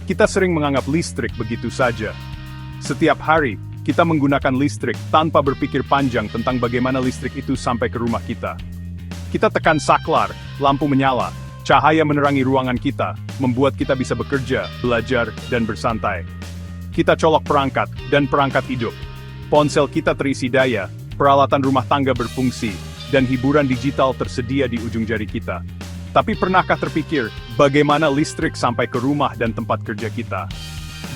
Kita sering menganggap listrik begitu saja. Setiap hari, kita menggunakan listrik tanpa berpikir panjang tentang bagaimana listrik itu sampai ke rumah kita. Kita tekan saklar, lampu menyala, cahaya menerangi ruangan kita, membuat kita bisa bekerja, belajar, dan bersantai. Kita colok perangkat, dan perangkat hidup. Ponsel kita terisi daya, peralatan rumah tangga berfungsi, dan hiburan digital tersedia di ujung jari kita. Tapi pernahkah terpikir, bagaimana listrik sampai ke rumah dan tempat kerja kita?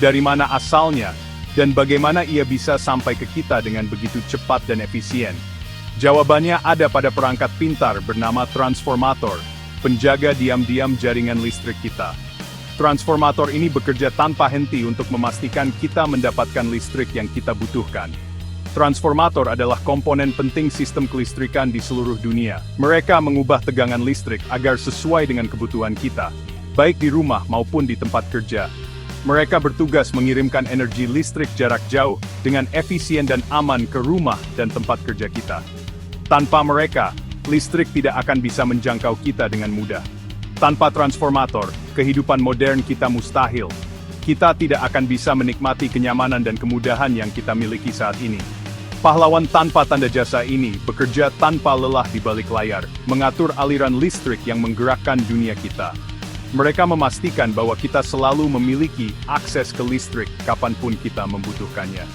Dari mana asalnya? Dan bagaimana ia bisa sampai ke kita dengan begitu cepat dan efisien? Jawabannya ada pada perangkat pintar bernama transformator, penjaga diam-diam jaringan listrik kita. Transformator ini bekerja tanpa henti untuk memastikan kita mendapatkan listrik yang kita butuhkan. Transformator adalah komponen penting sistem kelistrikan di seluruh dunia. Mereka mengubah tegangan listrik agar sesuai dengan kebutuhan kita, baik di rumah maupun di tempat kerja. Mereka bertugas mengirimkan energi listrik jarak jauh dengan efisien dan aman ke rumah dan tempat kerja kita. Tanpa mereka, listrik tidak akan bisa menjangkau kita dengan mudah. Tanpa transformator, kehidupan modern kita mustahil. Kita tidak akan bisa menikmati kenyamanan dan kemudahan yang kita miliki saat ini. Pahlawan tanpa tanda jasa ini bekerja tanpa lelah di balik layar, mengatur aliran listrik yang menggerakkan dunia kita. Mereka memastikan bahwa kita selalu memiliki akses ke listrik kapanpun kita membutuhkannya.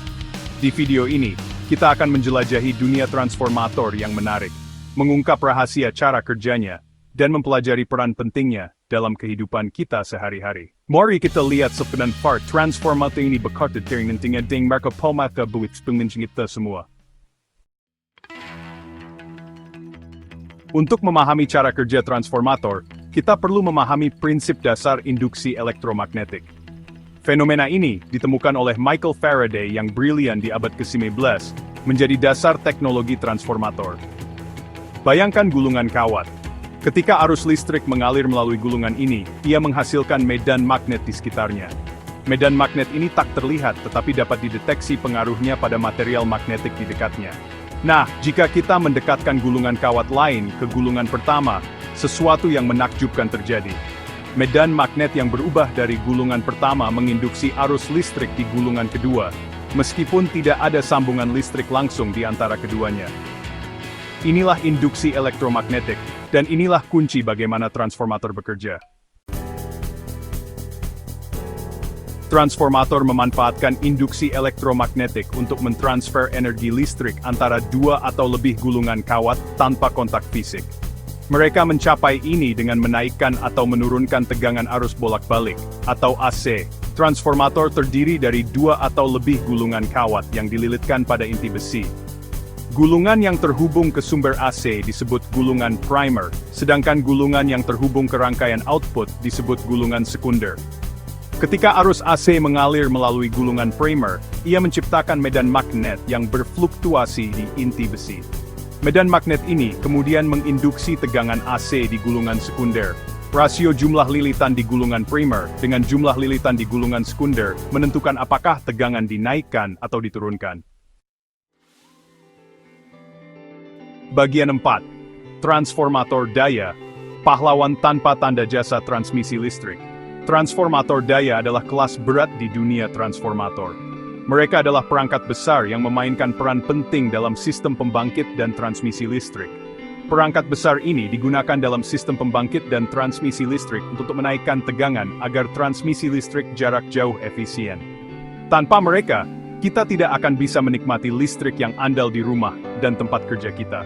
Di video ini, kita akan menjelajahi dunia transformator yang menarik, mengungkap rahasia cara kerjanya, dan mempelajari peran pentingnya dalam kehidupan kita sehari-hari. Mari kita lihat sebenarnya transformator ini bekerja dengan penting mereka pemaka buat penginjing kita semua. Untuk memahami cara kerja transformator, kita perlu memahami prinsip dasar induksi elektromagnetik. Fenomena ini ditemukan oleh Michael Faraday yang brilian di abad ke-19, menjadi dasar teknologi transformator. Bayangkan gulungan kawat. Ketika arus listrik mengalir melalui gulungan ini, ia menghasilkan medan magnet di sekitarnya. Medan magnet ini tak terlihat tetapi dapat dideteksi pengaruhnya pada material magnetik di dekatnya. Nah, jika kita mendekatkan gulungan kawat lain ke gulungan pertama, sesuatu yang menakjubkan terjadi. Medan magnet yang berubah dari gulungan pertama menginduksi arus listrik di gulungan kedua, meskipun tidak ada sambungan listrik langsung di antara keduanya. Inilah induksi elektromagnetik, dan inilah kunci bagaimana transformator bekerja. Transformator memanfaatkan induksi elektromagnetik untuk mentransfer energi listrik antara dua atau lebih gulungan kawat tanpa kontak fisik. Mereka mencapai ini dengan menaikkan atau menurunkan tegangan arus bolak-balik, atau AC. Transformator terdiri dari dua atau lebih gulungan kawat yang dililitkan pada inti besi. Gulungan yang terhubung ke sumber AC disebut gulungan primer, sedangkan gulungan yang terhubung ke rangkaian output disebut gulungan sekunder. Ketika arus AC mengalir melalui gulungan primer, ia menciptakan medan magnet yang berfluktuasi di inti besi. Medan magnet ini kemudian menginduksi tegangan AC di gulungan sekunder. Rasio jumlah lilitan di gulungan primer dengan jumlah lilitan di gulungan sekunder menentukan apakah tegangan dinaikkan atau diturunkan. Bagian 4. Transformator daya, pahlawan tanpa tanda jasa transmisi listrik. Transformator daya adalah kelas berat di dunia transformator. Mereka adalah perangkat besar yang memainkan peran penting dalam sistem pembangkit dan transmisi listrik. Perangkat besar ini digunakan dalam sistem pembangkit dan transmisi listrik untuk menaikkan tegangan agar transmisi listrik jarak jauh efisien. Tanpa mereka, kita tidak akan bisa menikmati listrik yang andal di rumah dan tempat kerja kita.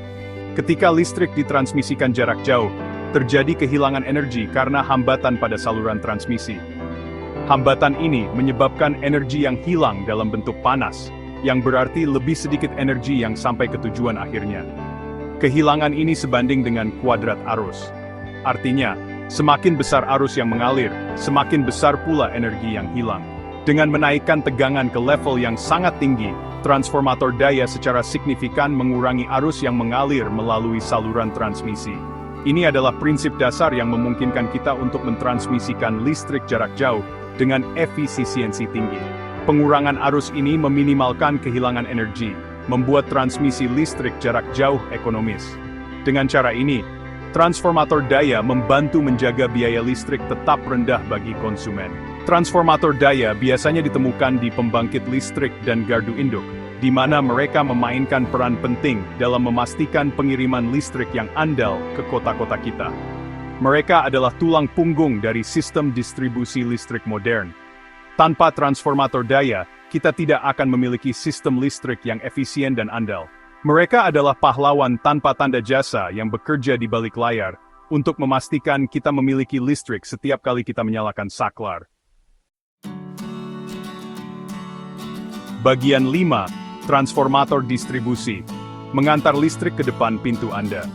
Ketika listrik ditransmisikan jarak jauh, terjadi kehilangan energi karena hambatan pada saluran transmisi. Hambatan ini menyebabkan energi yang hilang dalam bentuk panas, yang berarti lebih sedikit energi yang sampai ke tujuan akhirnya. Kehilangan ini sebanding dengan kuadrat arus. Artinya, semakin besar arus yang mengalir, semakin besar pula energi yang hilang. Dengan menaikkan tegangan ke level yang sangat tinggi, transformator daya secara signifikan mengurangi arus yang mengalir melalui saluran transmisi. Ini adalah prinsip dasar yang memungkinkan kita untuk mentransmisikan listrik jarak jauh dengan efisiensi tinggi. Pengurangan arus ini meminimalkan kehilangan energi, membuat transmisi listrik jarak jauh ekonomis. Dengan cara ini, Transformator daya membantu menjaga biaya listrik tetap rendah bagi konsumen. Transformator daya biasanya ditemukan di pembangkit listrik dan gardu induk, di mana mereka memainkan peran penting dalam memastikan pengiriman listrik yang andal ke kota-kota kita. Mereka adalah tulang punggung dari sistem distribusi listrik modern. Tanpa transformator daya, kita tidak akan memiliki sistem listrik yang efisien dan andal. Mereka adalah pahlawan tanpa tanda jasa yang bekerja di balik layar untuk memastikan kita memiliki listrik setiap kali kita menyalakan saklar. Bagian 5. Transformator distribusi, mengantar listrik ke depan pintu Anda.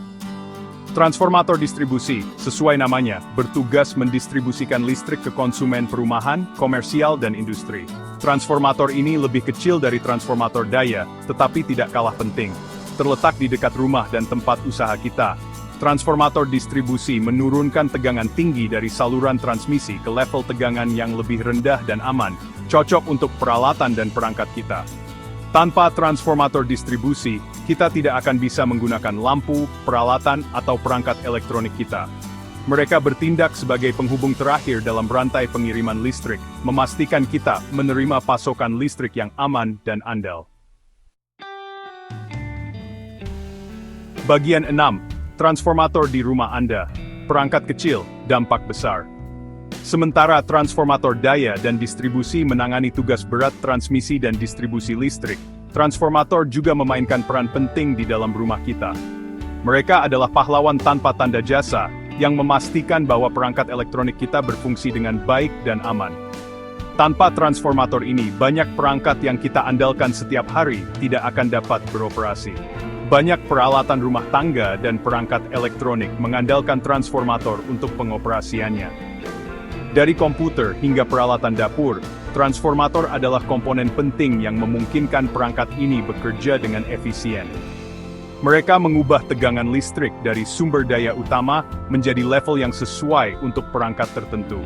Transformator distribusi, sesuai namanya, bertugas mendistribusikan listrik ke konsumen perumahan, komersial, dan industri. Transformator ini lebih kecil dari transformator daya, tetapi tidak kalah penting. Terletak di dekat rumah dan tempat usaha kita. Transformator distribusi menurunkan tegangan tinggi dari saluran transmisi ke level tegangan yang lebih rendah dan aman, cocok untuk peralatan dan perangkat kita. Tanpa transformator distribusi, kita tidak akan bisa menggunakan lampu, peralatan, atau perangkat elektronik kita. Mereka bertindak sebagai penghubung terakhir dalam rantai pengiriman listrik, memastikan kita menerima pasokan listrik yang aman dan andal. Bagian 6. Transformator di rumah Anda. Perangkat kecil, dampak besar. Sementara transformator daya dan distribusi menangani tugas berat transmisi dan distribusi listrik, transformator juga memainkan peran penting di dalam rumah kita. Mereka adalah pahlawan tanpa tanda jasa, yang memastikan bahwa perangkat elektronik kita berfungsi dengan baik dan aman. Tanpa transformator ini, banyak perangkat yang kita andalkan setiap hari tidak akan dapat beroperasi. Banyak peralatan rumah tangga dan perangkat elektronik mengandalkan transformator untuk pengoperasiannya. Dari komputer hingga peralatan dapur, transformator adalah komponen penting yang memungkinkan perangkat ini bekerja dengan efisien. Mereka mengubah tegangan listrik dari sumber daya utama menjadi level yang sesuai untuk perangkat tertentu.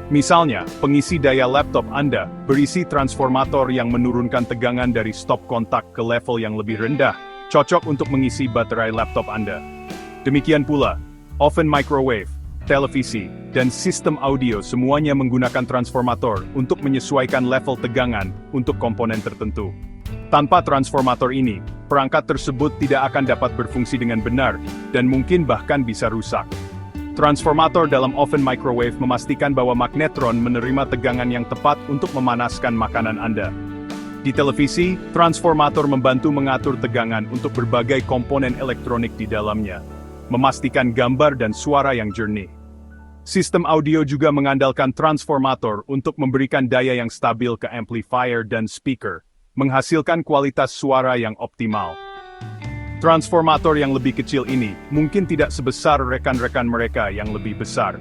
Misalnya, pengisi daya laptop Anda berisi transformator yang menurunkan tegangan dari stop kontak ke level yang lebih rendah, cocok untuk mengisi baterai laptop Anda. Demikian pula, oven microwave, televisi, dan sistem audio semuanya menggunakan transformator untuk menyesuaikan level tegangan untuk komponen tertentu. Tanpa transformator ini, perangkat tersebut tidak akan dapat berfungsi dengan benar, dan mungkin bahkan bisa rusak. Transformator dalam oven microwave memastikan bahwa magnetron menerima tegangan yang tepat untuk memanaskan makanan Anda. Di televisi, transformator membantu mengatur tegangan untuk berbagai komponen elektronik di dalamnya, memastikan gambar dan suara yang jernih. Sistem audio juga mengandalkan transformator untuk memberikan daya yang stabil ke amplifier dan speaker, menghasilkan kualitas suara yang optimal. Transformator yang lebih kecil ini mungkin tidak sebesar rekan-rekan mereka yang lebih besar,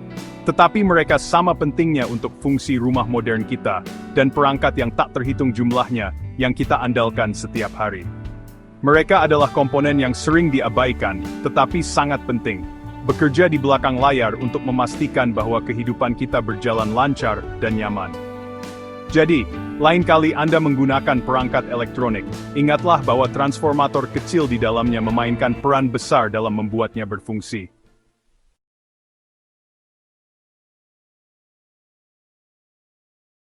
tetapi mereka sama pentingnya untuk fungsi rumah modern kita dan perangkat yang tak terhitung jumlahnya yang kita andalkan setiap hari. Mereka adalah komponen yang sering diabaikan, tetapi sangat penting. Bekerja di belakang layar untuk memastikan bahwa kehidupan kita berjalan lancar dan nyaman. Jadi, lain kali Anda menggunakan perangkat elektronik, ingatlah bahwa transformator kecil di dalamnya memainkan peran besar dalam membuatnya berfungsi.